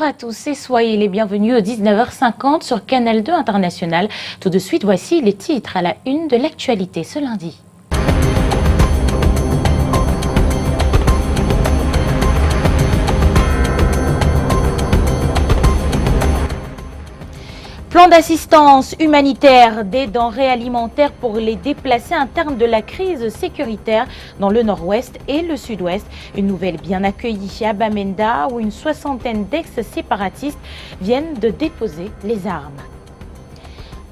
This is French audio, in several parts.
Bonsoir à tous et soyez les bienvenus au 19h50 sur Canal 2 International. Tout de suite, voici les titres à la une de l'actualité ce lundi. Plan d'assistance humanitaire, des denrées alimentaires pour les déplacés internes de la crise sécuritaire dans le nord-ouest et le sud-ouest. Une nouvelle bien accueillie à Bamenda où une soixantaine d'ex-séparatistes viennent de déposer les armes.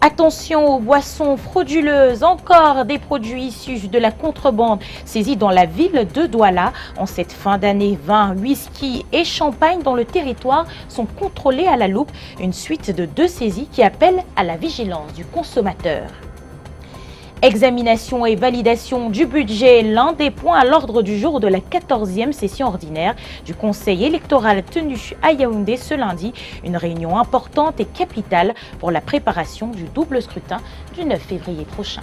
Attention aux boissons frauduleuses, encore des produits issus de la contrebande saisis dans la ville de Douala. En cette fin d'année, vin, whisky et champagne dans le territoire sont contrôlés à la loupe. Une suite de 2 saisies qui appellent à la vigilance du consommateur. Examination et validation du budget, l'un des points à l'ordre du jour de la 14e session ordinaire du Conseil électoral tenu à Yaoundé ce lundi. Une réunion importante et capitale pour la préparation du double scrutin du 9 février prochain.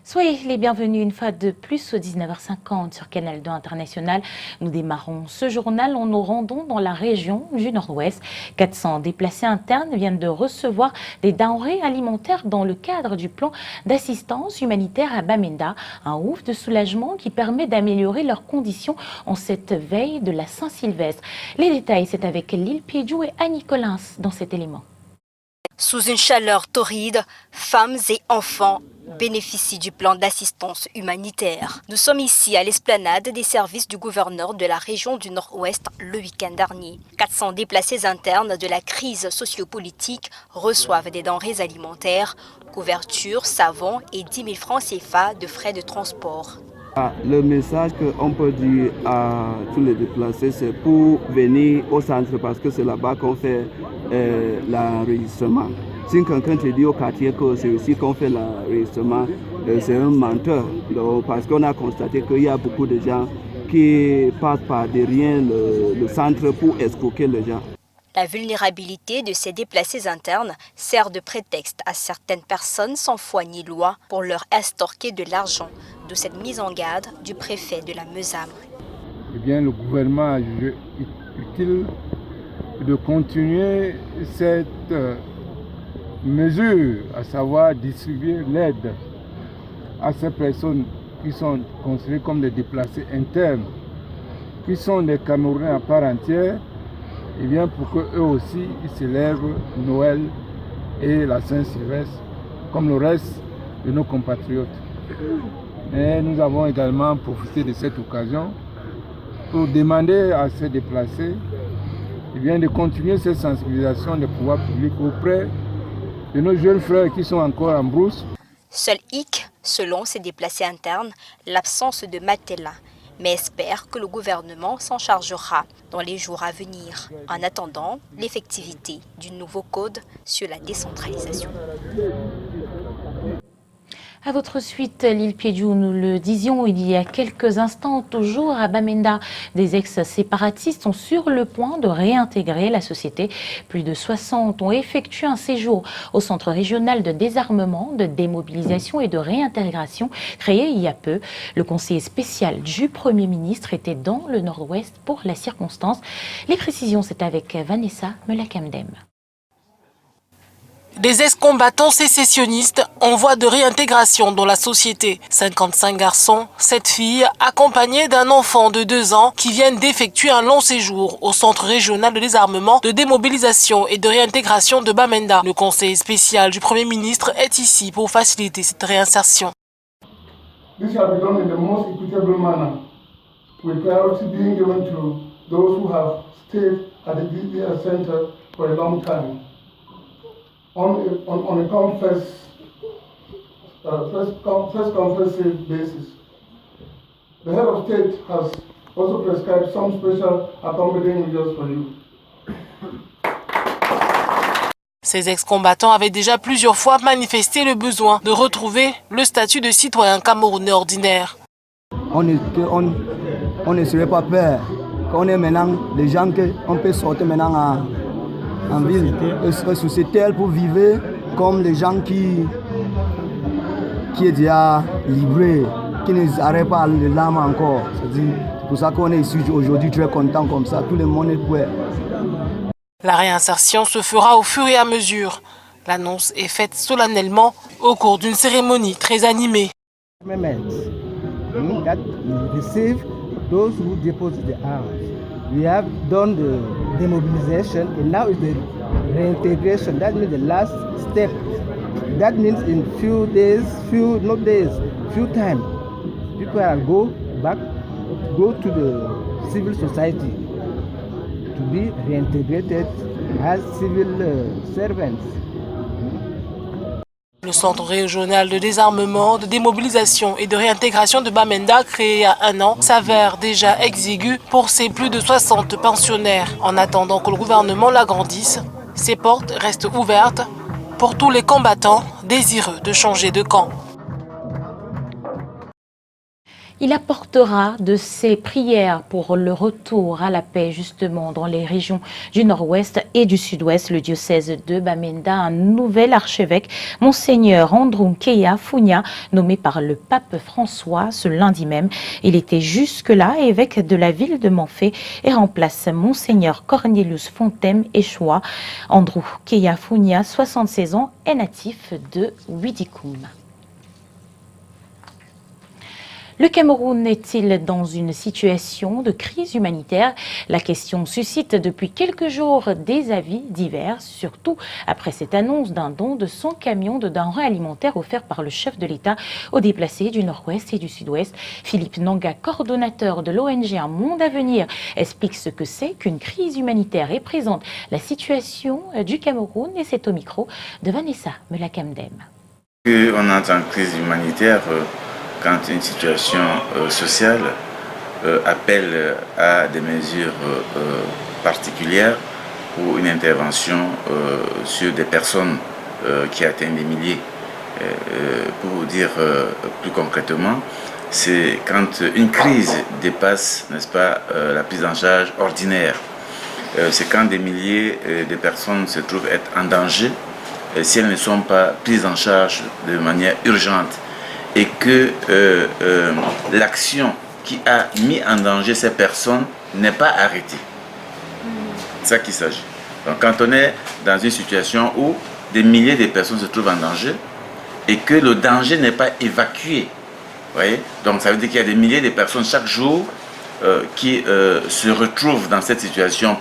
Soyez les bienvenus une fois de plus au 19h50 sur Canal 2 International. Nous démarrons ce journal en nous rendant dans la région du Nord-Ouest. 400 déplacés internes viennent de recevoir des denrées alimentaires dans le cadre du plan d'assistance humanitaire à Bamenda. Un ouf de soulagement qui permet d'améliorer leurs conditions en cette veille de la Saint-Sylvestre. Les détails, c'est avec Lille Piedjou et Annie Collins dans cet élément. Sous une chaleur torride, femmes et enfants bénéficient du plan d'assistance humanitaire. Nous sommes ici à l'esplanade des services du gouverneur de la région du Nord-Ouest le week-end dernier. 400 déplacés internes de la crise sociopolitique reçoivent des denrées alimentaires, couverture, savon et 10 000 francs CFA de frais de transport. Le message qu'on peut dire à tous les déplacés, c'est pour venir au centre parce que c'est là-bas qu'on fait l'enregistrement. Si quelqu'un te dit au quartier que c'est ici qu'on fait l'enregistrement, c'est un menteur. Donc, parce qu'on a constaté qu'il y a beaucoup de gens qui passent par derrière le centre pour escroquer les gens. La vulnérabilité de ces déplacés internes sert de prétexte à certaines personnes sans foi ni loi pour leur extorquer de l'argent, de cette mise en garde du préfet de la Meusame. Eh bien, le gouvernement a jugé utile de continuer cette mesure, à savoir distribuer l'aide à ces personnes qui sont considérées comme des déplacés internes, qui sont des Camerounais à part entière, et bien pour qu'eux aussi ils célèbrent Noël et la Saint-Sylvestre comme le reste de nos compatriotes. Et nous avons également profité de cette occasion pour demander à ces déplacés de continuer cette sensibilisation des pouvoirs publics auprès de nos jeunes frères qui sont encore en brousse. Seul hic, selon ces déplacés internes, l'absence de matelas, mais espère que le gouvernement s'en chargera dans les jours à venir, en attendant l'effectivité du nouveau code sur la décentralisation. À votre suite, Lille Piedjou, nous le disions il y a quelques instants, toujours à Bamenda, des ex-séparatistes sont sur le point de réintégrer la société. Plus de 60 ont effectué un séjour au centre régional de désarmement, de démobilisation et de réintégration créé il y a peu. Le conseiller spécial du Premier ministre était dans le Nord-Ouest pour la circonstance. Les précisions, c'est avec Vanessa Melakamdem. Des ex-combattants sécessionnistes en voie de réintégration dans la société. 55 garçons, 7 filles, accompagnés d'un enfant de 2 ans qui viennent d'effectuer un long séjour au Centre régional de désarmement, de démobilisation et de réintégration de Bamenda. Le conseiller spécial du Premier ministre est ici pour faciliter cette réinsertion. This shall be done in the most equitable manner, with priority being given to those who have stayed at the DPS center for a long time. On a first come, first served basis. The head of state has also prescribed some special accompanying measures for you. Ces ex-combattants avaient déjà plusieurs fois manifesté le besoin de retrouver le statut de citoyen camerounais ordinaire. on ne serait pas peur. Qu'on est maintenant les gens qu'on peut sortir maintenant en ville sociétale pour vivre comme les gens qui est déjà livré, qui n'arrête pas les larmes encore. C'est pour ça qu'on est ici aujourd'hui très content comme ça. Tout le monde est prêt. La réinsertion se fera au fur et à mesure. L'annonce est faite solennellement au cours d'une cérémonie très animée. That receive those who deposit the arms. We have done the demobilization and now it's the reintegration. That means the last step. That means in few time, people will go to the civil society to be reintegrated as civil servants. Le Centre régional de désarmement, de démobilisation et de réintégration de Bamenda, créé il y a 1 an, s'avère déjà exigu pour ses plus de 60 pensionnaires. En attendant que le gouvernement l'agrandisse, ses portes restent ouvertes pour tous les combattants désireux de changer de camp. Il apportera de ses prières pour le retour à la paix justement dans les régions du nord-ouest et du sud-ouest. Le diocèse de Bamenda, un nouvel archevêque, Monseigneur Andrew Nkeya Funya, nommé par le pape François ce lundi même. Il était jusque-là évêque de la ville de Manfé et remplace Monseigneur Cornelius Fontem Echoua. Andrew Nkeya Funya, 76 ans, est natif de Widikoum. Le Cameroun est-il dans une situation de crise humanitaire? La question suscite depuis quelques jours des avis divers, surtout après cette annonce d'un don de 100 camions de denrées alimentaires offerts par le chef de l'État aux déplacés du Nord-Ouest et du Sud-Ouest. Philippe Nanga, coordonnateur de l'ONG Un Monde à Venir, explique ce que c'est qu'une crise humanitaire et présente la situation du Cameroun, et c'est au micro de Vanessa Melakamdem. On entre en crise humanitaire quand une situation sociale appelle à des mesures particulières ou une intervention sur des personnes qui atteignent des milliers. Pour dire plus concrètement, c'est quand une crise dépasse, n'est-ce pas, la prise en charge ordinaire. C'est quand des milliers de personnes se trouvent être en danger si elles ne sont pas prises en charge de manière urgente, et que l'action qui a mis en danger ces personnes n'est pas arrêtée. C'est ça qu'il s'agit. Donc quand on est dans une situation où des milliers de personnes se trouvent en danger et que le danger n'est pas évacué, voyez, donc ça veut dire qu'il y a des milliers de personnes chaque jour qui se retrouvent dans cette situation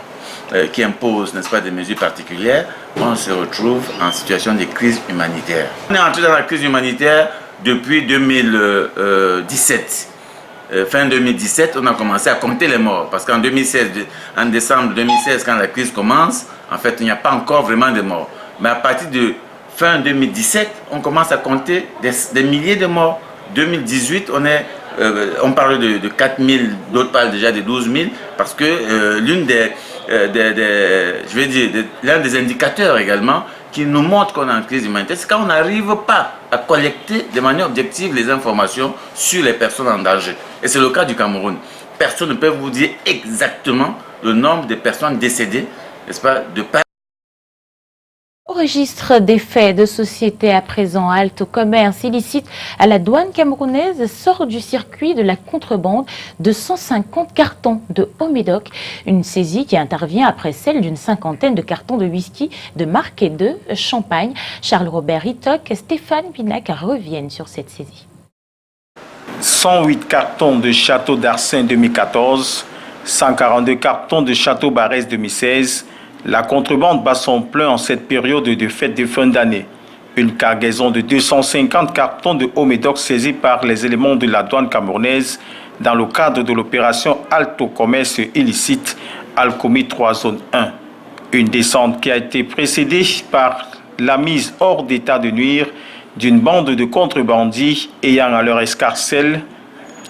qui impose, n'est-ce pas, des mesures particulières. On se retrouve en situation de crise humanitaire. On est entré dans la crise humanitaire depuis 2017. Fin 2017, on a commencé à compter les morts. Parce qu'en 2016, en décembre 2016, quand la crise commence, en fait, il n'y a pas encore vraiment de morts. Mais à partir de fin 2017, on commence à compter des milliers de morts. 2018, on parle de 4 000, d'autres parlent déjà de 12 000, parce que l'un des indicateurs également qui nous montre qu'on est en crise humanitaire, c'est quand on n'arrive pas à collecter de manière objective les informations sur les personnes en danger. Et c'est le cas du Cameroun. Personne ne peut vous dire exactement le nombre de personnes décédées, n'est-ce pas, de par. Au registre des faits de société à présent halte au commerce illicite à la douane camerounaise, sort du circuit de la contrebande de 150 cartons de Haut-Médoc. Une saisie qui intervient après celle d'une cinquantaine de cartons de whisky de marque et de champagne. Charles-Robert Itoc et Stéphane Pinac reviennent sur cette saisie. 108 cartons de Château d'Arsène 2014, 142 cartons de Château Barès 2016. La contrebande bat son plein en cette période de fête de fin d'année. Une cargaison de 250 cartons de Haut-Médoc saisis par les éléments de la douane camerounaise dans le cadre de l'opération Halte au commerce illicite Alcomi 3 zone 1. Une descente qui a été précédée par la mise hors d'état de nuire d'une bande de contrebandiers ayant à leur escarcelle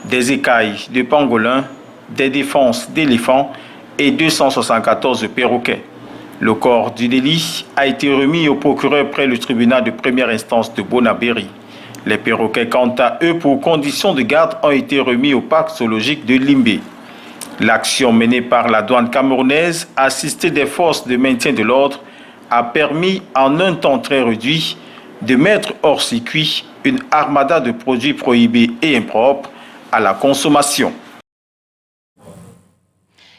des écailles de pangolins, des défenses d'éléphants et 274 perroquets. Le corps du délit a été remis au procureur près le tribunal de première instance de Bonabéry. Les perroquets, quant à eux, pour conditions de garde, ont été remis au parc zoologique de Limbé. L'action menée par la douane camerounaise, assistée des forces de maintien de l'ordre, a permis en un temps très réduit de mettre hors circuit une armada de produits prohibés et impropres à la consommation.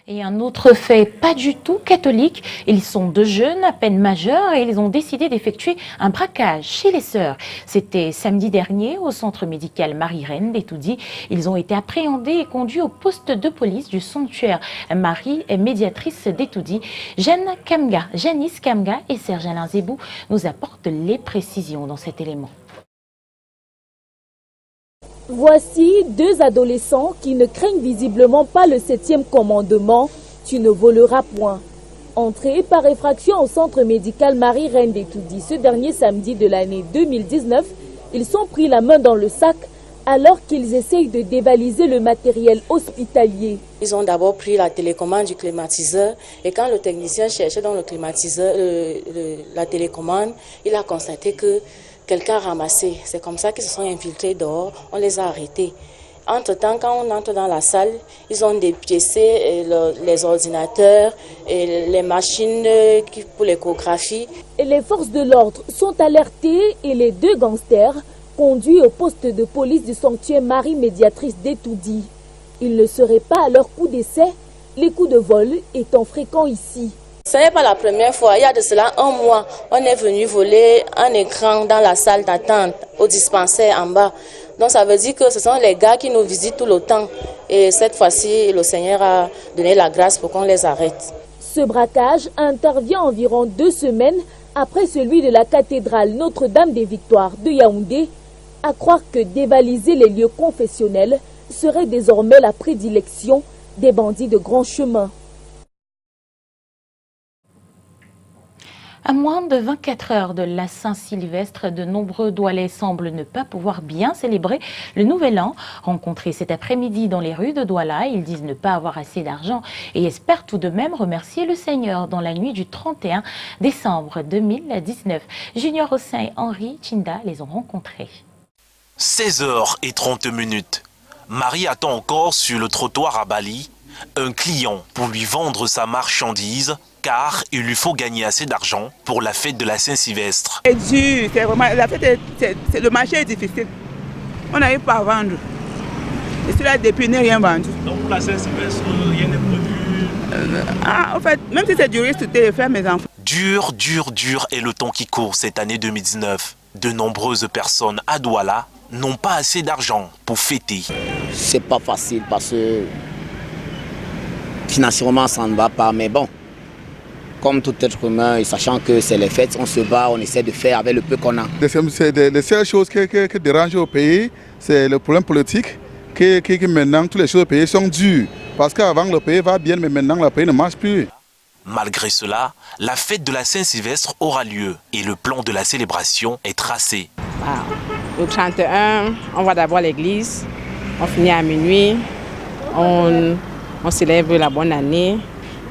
Et un autre fait pas du tout catholique, ils sont deux jeunes à peine majeurs et ils ont décidé d'effectuer un braquage chez les sœurs. C'était samedi dernier au centre médical Marie-Reine d'Etoudi. Ils ont été appréhendés et conduits au poste de police du sanctuaire Marie et médiatrice d'Etoudi. Janice Kamga et Serge Alain Zébou nous apportent les précisions dans cet élément. Voici deux adolescents qui ne craignent visiblement pas le 7e commandement « Tu ne voleras point ». Entrés par effraction au centre médical Marie-Reine d'Etoudi ce dernier samedi de l'année 2019, ils sont pris la main dans le sac alors qu'ils essayent de dévaliser le matériel hospitalier. Ils ont d'abord pris la télécommande du climatiseur et quand le technicien cherchait dans le climatiseur la télécommande, il a constaté que quelqu'un a ramassé. C'est comme ça qu'ils se sont infiltrés dehors. On les a arrêtés. Entre-temps, quand on entre dans la salle, ils ont dépiécé les ordinateurs et les machines pour l'échographie. Et les forces de l'ordre sont alertées et les deux gangsters conduits au poste de police du sanctuaire Marie médiatrice d'Etoudi. Il ne serait pas à leur coup d'essai, les coups de vol étant fréquents ici. Ce n'est pas la première fois. Il y a de cela un mois, on est venu voler un écran dans la salle d'attente, au dispensaire en bas. Donc ça veut dire que ce sont les gars qui nous visitent tout le temps. Et cette fois-ci, le Seigneur a donné la grâce pour qu'on les arrête. Ce braquage intervient environ 2 semaines après celui de la cathédrale Notre-Dame des Victoires de Yaoundé, à croire que dévaliser les lieux confessionnels serait désormais la prédilection des bandits de grand chemin. À moins de 24 heures de la Saint-Sylvestre, de nombreux Doualais semblent ne pas pouvoir bien célébrer le Nouvel An. Rencontrés cet après-midi dans les rues de Douala, ils disent ne pas avoir assez d'argent et espèrent tout de même remercier le Seigneur dans la nuit du 31 décembre 2019. Junior Hossein et Henri Chinda les ont rencontrés. 16h30. Marie attend encore sur le trottoir à Bali un client pour lui vendre sa marchandise car il lui faut gagner assez d'argent pour la fête de la Saint-Sylvestre. C'est dur, c'est vraiment, la fête le marché est difficile. On n'arrive pas à vendre. Et cela depuis n'est rien vendu. Donc pour la Saint-Sylvestre, rien n'est prévu. En fait, même si c'est dur, je souhaitais le faire mes enfants. Dur est le temps qui court cette année 2019. De nombreuses personnes à Douala n'ont pas assez d'argent pour fêter. C'est pas facile parce que financièrement ça ne va pas, mais bon, comme tout être humain, et sachant que c'est les fêtes, on se bat, on essaie de faire avec le peu qu'on a. C'est les seules choses qui dérangent au pays, c'est le problème politique, que maintenant toutes les choses au pays sont dures. Parce qu'avant le pays va bien, mais maintenant le pays ne marche plus. Malgré cela, la fête de la Saint-Sylvestre aura lieu et le plan de la célébration est tracé. Le 31, on va d'abord à l'église, on finit à minuit, on célèbre la bonne année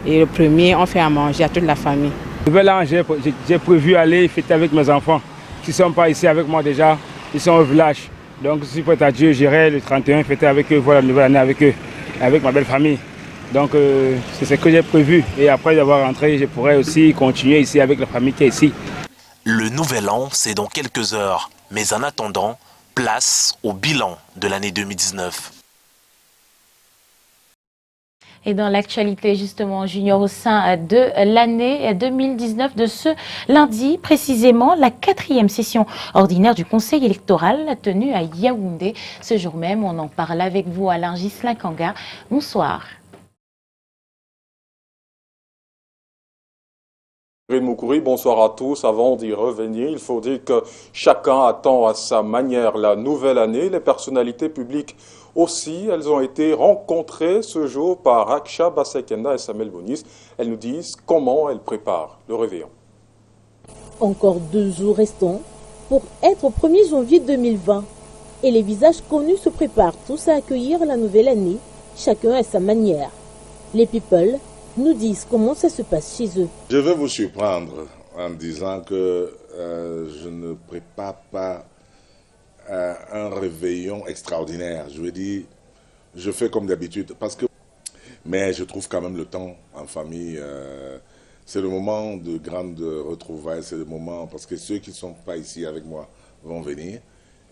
et le premier, on fait à manger à toute la famille. Le nouvel an, j'ai prévu aller fêter avec mes enfants qui ne sont pas ici avec moi déjà, ils sont au village. Donc si prêt à Dieu, j'irai le 31 fêter avec eux, voir la nouvelle année avec eux, avec ma belle famille. Donc c'est ce que j'ai prévu et après avoir rentré, je pourrai aussi continuer ici avec la famille qui est ici. Le nouvel an, c'est dans quelques heures. Mais en attendant, place au bilan de l'année 2019. Et dans l'actualité, justement, Junior, au sein de l'année 2019, de ce lundi, précisément, la 4e session ordinaire du Conseil électoral tenue à Yaoundé. Ce jour même, on en parle avec vous, Alain Ghislain Kanga. Bonsoir. Moukouri, bonsoir à tous. Avant d'y revenir, il faut dire que chacun attend à sa manière la nouvelle année. Les personnalités publiques aussi, elles ont été rencontrées ce jour par Aksha Bassekenda et Samuel Bonis. Elles nous disent comment elles préparent le réveillon. Encore 2 jours restants pour être au 1er janvier 2020. Et les visages connus se préparent tous à accueillir la nouvelle année, chacun à sa manière. Les people nous disent comment ça se passe chez eux. Je vais vous surprendre en disant que je ne prépare pas un réveillon extraordinaire. Je veux dire, je fais comme d'habitude, mais je trouve quand même le temps en famille. C'est le moment de grandes retrouvailles, c'est le moment, parce que ceux qui ne sont pas ici avec moi vont venir.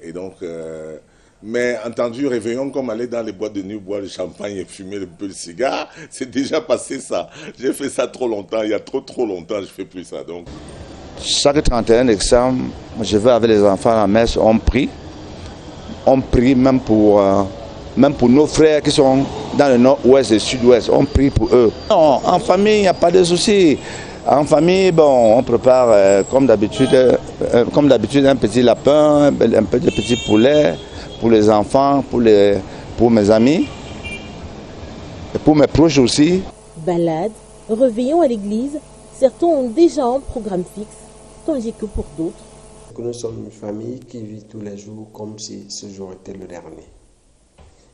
Et donc, mais entendu, réveillon comme aller dans les boîtes de nuit, boire le champagne et fumer un peu de cigare, c'est déjà passé ça. J'ai fait ça trop longtemps, il y a trop longtemps, je ne fais plus ça. Donc. Chaque 31 décembre, je vais avec les enfants à la messe, on prie. On prie même pour nos frères qui sont dans le nord-ouest et sud-ouest, on prie pour eux. Non, en famille, il n'y a pas de souci. En famille, bon, on prépare comme d'habitude un petit lapin, un peu de petits poulets pour les enfants, pour mes amis et pour mes proches aussi. Balade, réveillon à l'église, certains ont déjà un programme fixe, tandis que pour d'autres. Nous sommes une famille qui vit tous les jours comme si ce jour était le dernier.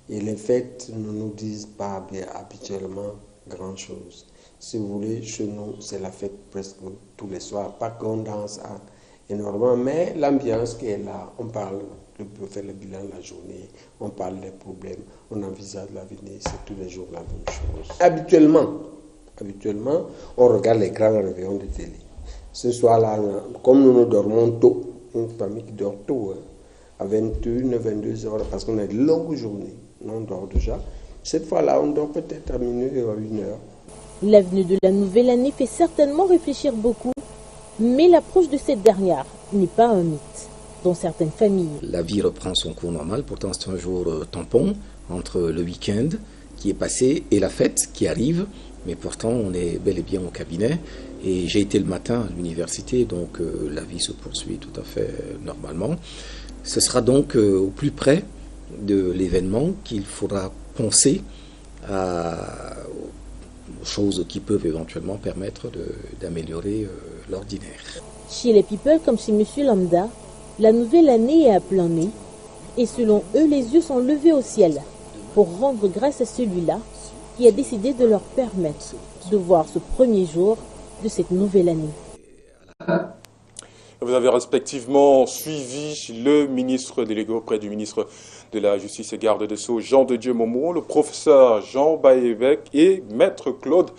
Et les fêtes ne nous disent pas habituellement grand-chose. Si vous voulez, chez nous, c'est la fête presque tous les soirs. Pas qu'on danse énormément, mais l'ambiance qui est là, on parle, on peut faire le bilan de la journée, on parle des problèmes, on envisage l'avenir, c'est tous les jours la même chose. Habituellement, on regarde les grands réveillons de télé. Ce soir-là, comme nous dormons tôt, une famille qui dort tôt, à 21, 22 heures, parce qu'on a de longues journées, on dort déjà. Cette fois-là, on dort peut-être à minuit ou à 1 heure. L'avenue de la nouvelle année fait certainement réfléchir beaucoup, mais l'approche de cette dernière n'est pas un mythe dans certaines familles. La vie reprend son cours normal, pourtant c'est un jour tampon entre le week-end qui est passé et la fête qui arrive, mais pourtant on est bel et bien au cabinet. Et j'ai été le matin à l'université, donc la vie se poursuit tout à fait normalement. Ce sera donc au plus près de l'événement qu'il faudra penser aux choses qui peuvent éventuellement permettre d'améliorer l'ordinaire. Chez les people comme chez Monsieur Lambda, la nouvelle année est à plein nez et selon eux, les yeux sont levés au ciel pour rendre grâce à celui-là qui a décidé de leur permettre de voir ce premier jour de cette nouvelle année. Vous avez respectivement suivi le ministre délégué auprès du ministre de la Justice et Garde des Sceaux, Jean de Dieu Momo, le professeur Jean Baévec et maître Claude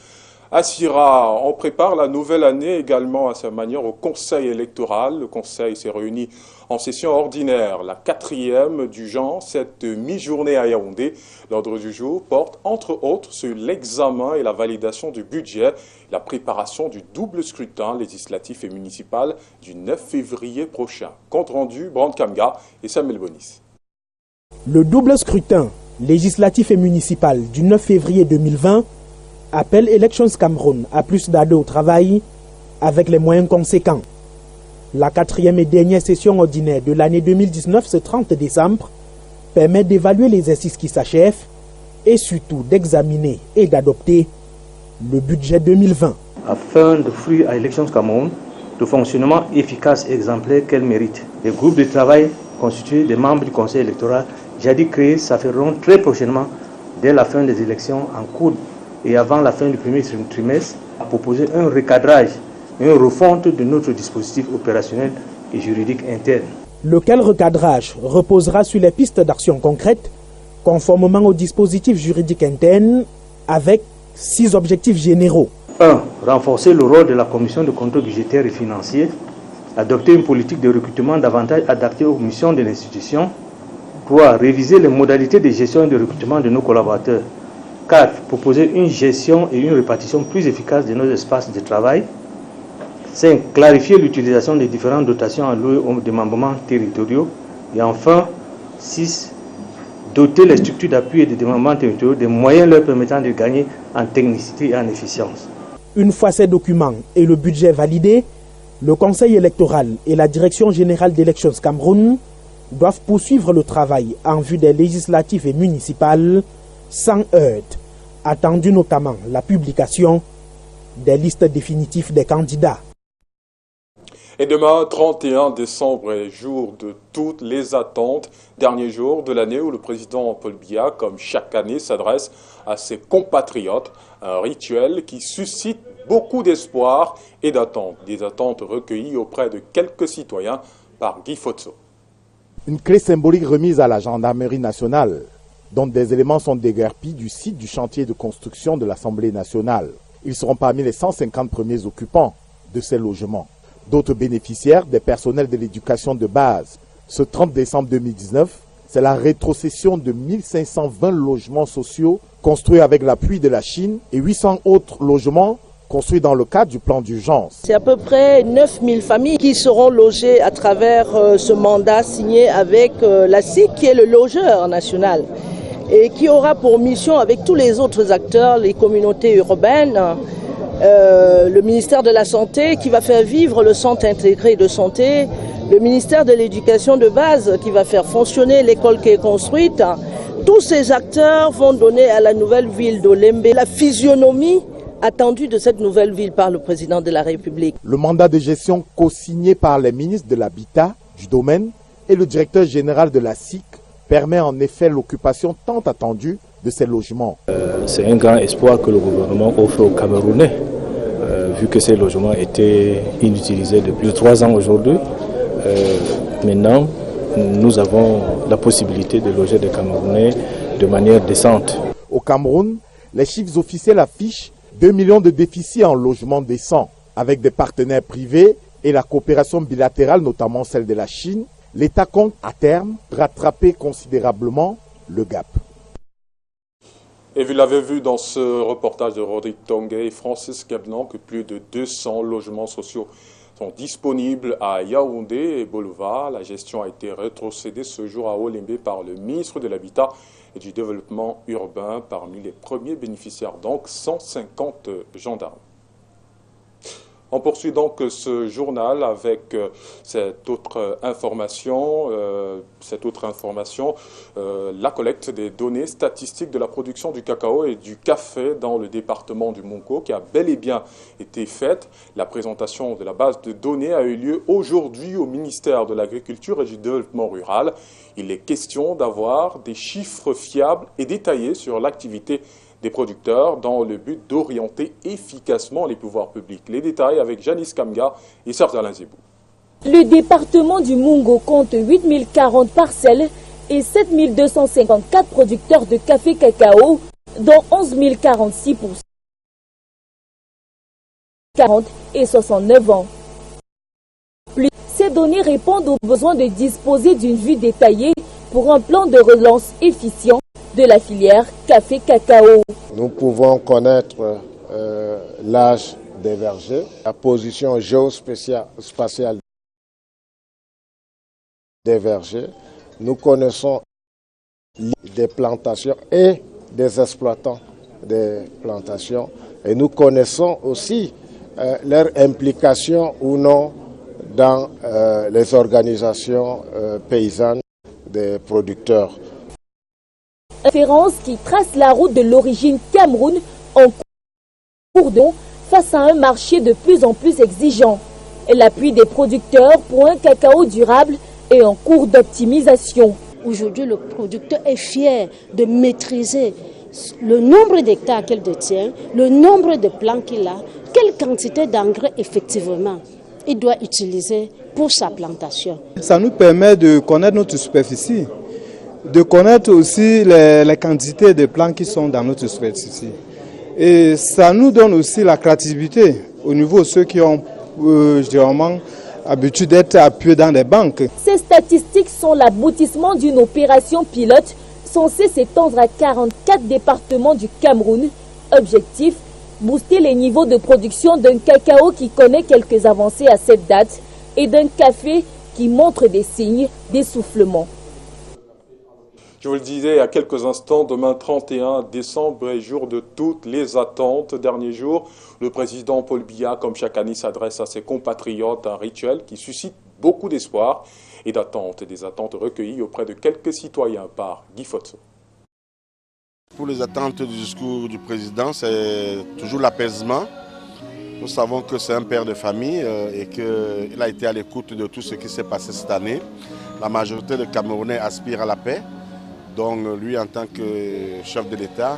Assira. On prépare la nouvelle année également à sa manière au Conseil électoral. Le Conseil s'est réuni en session ordinaire, la 4e du genre, cette mi-journée à Yaoundé. L'ordre du jour porte entre autres sur l'examen et la validation du budget, la préparation du double scrutin législatif et municipal du 9 février prochain. Compte rendu, Brand Kamga et Samuel Bonis. Le double scrutin législatif et municipal du 9 février 2020 appelle Elections Cameroun à plus d'adhérents au travail avec les moyens conséquents. La 4e et dernière session ordinaire de l'année 2019, ce 30 décembre, permet d'évaluer l'exercice qui s'achève et surtout d'examiner et d'adopter le budget 2020. Afin d'offrir à Elections Cameroun le fonctionnement efficace et exemplaire qu'elle mérite, les groupes de travail constitués des membres du Conseil électoral, jadis créés, s'affaireront très prochainement, dès la fin des élections en cours et avant la fin du premier trimestre, à proposer un recadrage, une refonte de notre dispositif opérationnel et juridique interne. Lequel recadrage reposera sur les pistes d'action concrètes, conformément au dispositif juridique interne, avec 6 objectifs généraux. 1. Renforcer le rôle de la Commission de contrôle budgétaire et financier. Adopter une politique de recrutement davantage adaptée aux missions de l'institution. 3. Réviser les modalités de gestion et de recrutement de nos collaborateurs. 4. Proposer une gestion et une répartition plus efficace de nos espaces de travail. 5. Clarifier l'utilisation des différentes dotations allouées aux démembrements territoriaux. Et enfin, 6. Doter les structures d'appui et de démembrement territoriaux des moyens leur permettant de gagner en technicité et en efficience. Une fois ces documents et le budget validés, le Conseil électoral et la Direction générale d'Elections Cameroun doivent poursuivre le travail en vue des législatives et municipales sans heurts, attendu notamment la publication des listes définitives des candidats. Et demain, 31 décembre, est jour de toutes les attentes. Dernier jour de l'année où le président Paul Biya, comme chaque année, s'adresse à ses compatriotes. Un rituel qui suscite beaucoup d'espoir et d'attentes. Des attentes recueillies auprès de quelques citoyens par Guy Fotso. Une clé symbolique remise à la gendarmerie nationale, dont des éléments sont déguerpis du site du chantier de construction de l'Assemblée nationale. Ils seront parmi les 150 premiers occupants de ces logements. D'autres bénéficiaires, des personnels de l'éducation de base. Ce 30 décembre 2019, c'est la rétrocession de 1520 logements sociaux construits avec l'appui de la Chine et 800 autres logements construits dans le cadre du plan d'urgence. C'est à peu près 9000 familles qui seront logées à travers ce mandat signé avec la SIC, qui est le logeur national, et qui aura pour mission, avec tous les autres acteurs, les communautés urbaines, le ministère de la Santé qui va faire vivre le centre intégré de santé, le ministère de l'Éducation de base qui va faire fonctionner l'école qui est construite. Tous ces acteurs vont donner à la nouvelle ville d'Olembe la physionomie attendue de cette nouvelle ville par le président de la République. Le mandat de gestion co-signé par les ministres de l'Habitat, du Domaine et le directeur général de la SIC permet en effet l'occupation tant attendue de ces logements. C'est un grand espoir que le gouvernement offre aux Camerounais, vu que ces logements étaient inutilisés depuis 3 ans aujourd'hui. Maintenant, nous avons la possibilité de loger des Camerounais de manière décente. Au Cameroun, les chiffres officiels affichent 2 millions de déficits en logements décents. Avec des partenaires privés et la coopération bilatérale, notamment celle de la Chine, l'État compte à terme rattraper considérablement le gap. Et vous l'avez vu dans ce reportage de Rodrigue Tongué et Francis Gablan que plus de 200 logements sociaux sont disponibles à Yaoundé et Bolova. La gestion a été rétrocédée ce jour à Olembe par le ministre de l'Habitat et du Développement urbain. Parmi les premiers bénéficiaires, donc 150 gendarmes. On poursuit donc ce journal avec cette autre information, la collecte des données statistiques de la production du cacao et du café dans le département du Mungo qui a bel et bien été faite. La présentation de la base de données a eu lieu aujourd'hui au ministère de l'Agriculture et du Développement rural. Il est question d'avoir des chiffres fiables et détaillés sur l'activité des producteurs dans le but d'orienter efficacement les pouvoirs publics. Les détails avec Janice Kamga et Serge Alain Zibou. Le département du Mungo compte 8040 parcelles et 7254 producteurs de café cacao, dont 11 046 pour 40 et 69 ans. Ces données répondent aux besoins de disposer d'une vue détaillée pour un plan de relance efficient de la filière café-cacao. Nous pouvons connaître l'âge des vergers, la position géospatiale des vergers. Nous connaissons des plantations et des exploitants des plantations. Et nous connaissons aussi leur implication ou non dans les organisations paysannes des producteurs. Référence qui trace la route de l'origine Cameroun en cours d'eau face à un marché de plus en plus exigeant. L'appui des producteurs pour un cacao durable est en cours d'optimisation. Aujourd'hui, le producteur est fier de maîtriser le nombre d'hectares qu'il détient, le nombre de plants qu'il a, quelle quantité d'engrais effectivement il doit utiliser pour sa plantation. Ça nous permet de connaître notre superficie, de connaître aussi les quantités de plants qui sont dans notre superficie. Et ça nous donne aussi la créativité au niveau de ceux qui ont l'habitude d'être appuyés dans des banques. Ces statistiques sont l'aboutissement d'une opération pilote censée s'étendre à 44 départements du Cameroun. Objectif, booster les niveaux de production d'un cacao qui connaît quelques avancées à cette date et d'un café qui montre des signes d'essoufflement. Je vous le disais il y a quelques instants, demain 31 décembre est jour de toutes les attentes. Dernier jour, le président Paul Biya, comme chaque année, s'adresse à ses compatriotes, un rituel qui suscite beaucoup d'espoir et d'attentes, des attentes recueillies auprès de quelques citoyens par Guy Fotso. Pour les attentes du discours du président, c'est toujours l'apaisement. Nous savons que c'est un père de famille et qu'il a été à l'écoute de tout ce qui s'est passé cette année. La majorité des Camerounais aspirent à la paix. Donc lui, en tant que chef de l'État,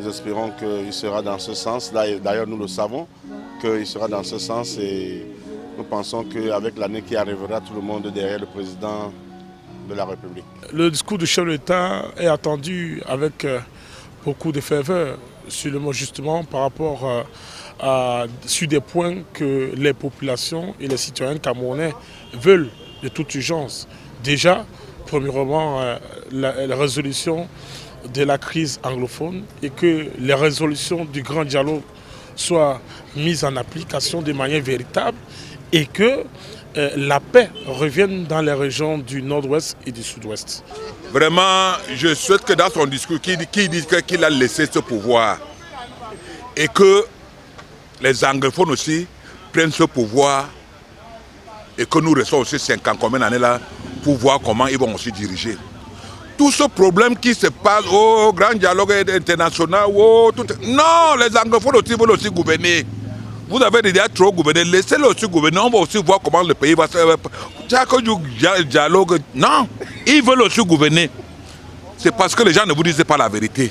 nous espérons qu'il sera dans ce sens. D'ailleurs, nous le savons, qu'il sera dans ce sens et nous pensons qu'avec l'année qui arrivera, tout le monde derrière le président de la République. Le discours du chef de l'État est attendu avec beaucoup de ferveur, justement par rapport sur des points que les populations et les citoyens camerounais veulent de toute urgence. Déjà, premièrement, la résolution de la crise anglophone et que les résolutions du grand dialogue soient mises en application de manière véritable et que la paix revienne dans les régions du nord-ouest et du sud-ouest. Vraiment, je souhaite que dans son discours, qu'il dise qu'il a laissé ce pouvoir et que les anglophones aussi prennent ce pouvoir et que nous restons aussi 5 ans, combien d'années là, pour voir comment ils vont aussi diriger. Tout ce problème qui se passe au grand dialogue international, non, les anglophones aussi veulent aussi gouverner. Vous avez déjà trop gouverné, laissez-le aussi gouverner, on va aussi voir comment le pays va se... Chaque dialogue, non, ils veulent aussi gouverner. C'est parce que les gens ne vous disent pas la vérité.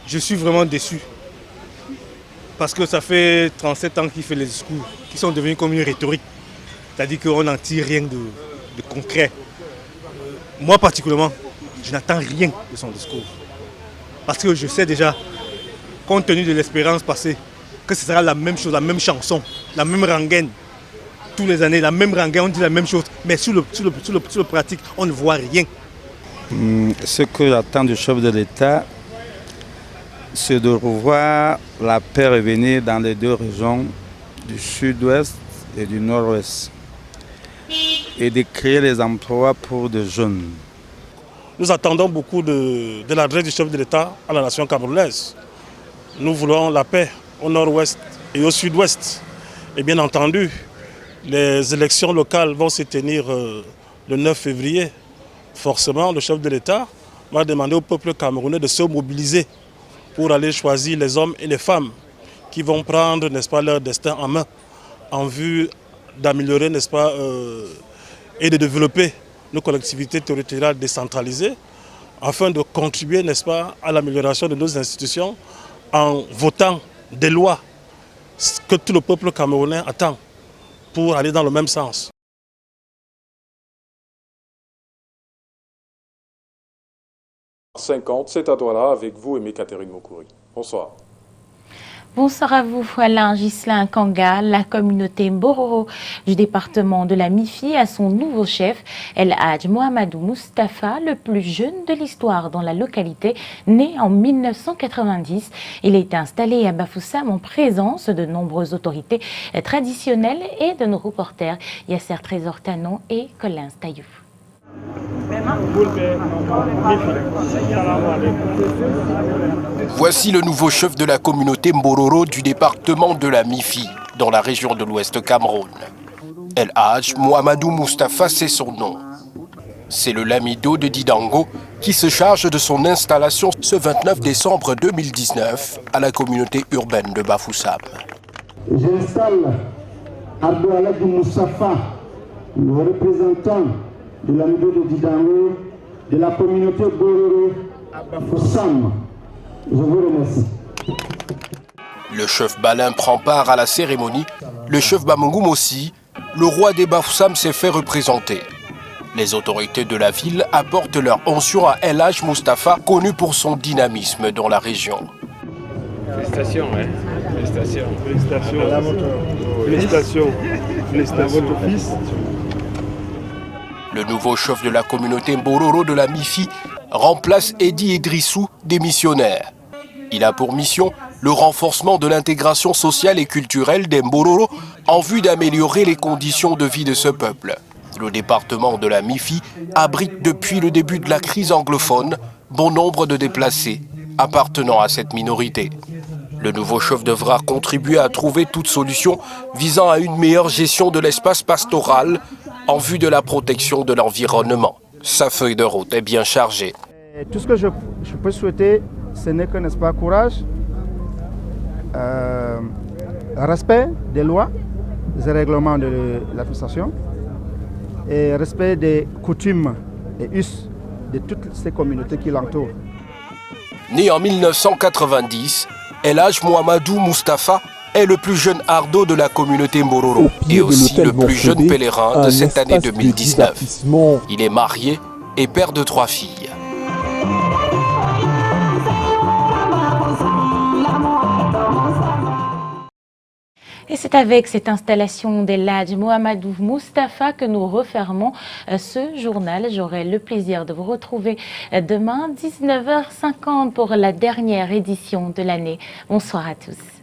Je suis vraiment déçu. Parce que ça fait 37 ans qu'il fait les discours, qui sont devenus comme une rhétorique. C'est-à-dire qu'on n'en tire rien de concret. Moi particulièrement, je n'attends rien de son discours. Parce que je sais déjà, compte tenu de l'expérience passée, que ce sera la même chose, la même chanson, la même rengaine. Tous les années, la même rengaine, on dit la même chose. Mais sur le pratique, on ne voit rien. Ce que j'attends du chef de l'État, c'est de revoir la paix revenir dans les deux régions du sud-ouest et du nord-ouest. Et de créer les emplois pour des jeunes. Nous attendons beaucoup de l'adresse du chef de l'État à la nation camerounaise. Nous voulons la paix au nord-ouest et au sud-ouest. Et bien entendu, les élections locales vont se tenir le 9 février. Forcément, le chef de l'État va demander au peuple camerounais de se mobiliser pour aller choisir les hommes et les femmes qui vont prendre, n'est-ce pas, leur destin en main en vue d'améliorer, n'est-ce pas, et de développer nos collectivités territoriales décentralisées afin de contribuer, n'est-ce pas, à l'amélioration de nos institutions en votant des lois que tout le peuple camerounais attend pour aller dans le même sens. « 50, c'est à Douala avec vous, Aimé Catherine Mokouri. Bonsoir. Bonsoir à vous, Alain Ghislain Kanga. La communauté Mbororo du département de la Mifi a son nouveau chef, El Hadj Mohamedou Moustapha, le plus jeune de l'histoire dans la localité, né en 1990. Il a été installé à Bafoussam en présence de nombreuses autorités traditionnelles et de nos reporters Yasser Trésor Tanon et Colin Stayouf. Voici le nouveau chef de la communauté Mbororo du département de la Mifi, dans la région de l'Ouest Cameroun. El Hadj Mohamedou Moustapha, c'est son nom. C'est le lamido de Didango qui se charge de son installation ce 29 décembre 2019 à la communauté urbaine de Bafoussam. J'installe Abdou Moustapha, le représentant de l'amido de Didango, de la communauté Mbororo à Bafoussam. Je vous remercie. Le chef Balin prend part à la cérémonie. Le chef Bamongoum aussi. Le roi des Bafoussam s'est fait représenter. Les autorités de la ville apportent leur onction à El Hadj Moustapha, connu pour son dynamisme dans la région. Félicitations, hein. Félicitations. Félicitations. Félicitations. Félicitations. Votre fils. Le nouveau chef de la communauté Mbororo de la Mifi remplace Eddy Idrissou, démissionnaire. Il a pour mission le renforcement de l'intégration sociale et culturelle des Mbororo en vue d'améliorer les conditions de vie de ce peuple. Le département de la Mifi abrite depuis le début de la crise anglophone bon nombre de déplacés appartenant à cette minorité. Le nouveau chef devra contribuer à trouver toute solution visant à une meilleure gestion de l'espace pastoral en vue de la protection de l'environnement. Sa feuille de route est bien chargée. Tout ce que je peux souhaiter, ce n'est que, n'est-ce pas, courage, respect des lois, des règlements de l'administration et respect des coutumes et us de toutes ces communautés qui l'entourent. Né en 1990, El Hadj Mohamedou Moustapha est le plus jeune ardo de la communauté Mbororo et aussi le plus jeune pèlerin de cette année 2019. Il est marié et père de 3 filles. Et c'est avec cette installation d'Eladj Mohamedou Moustapha que nous refermons ce journal. J'aurai le plaisir de vous retrouver demain 19h50 pour la dernière édition de l'année. Bonsoir à tous.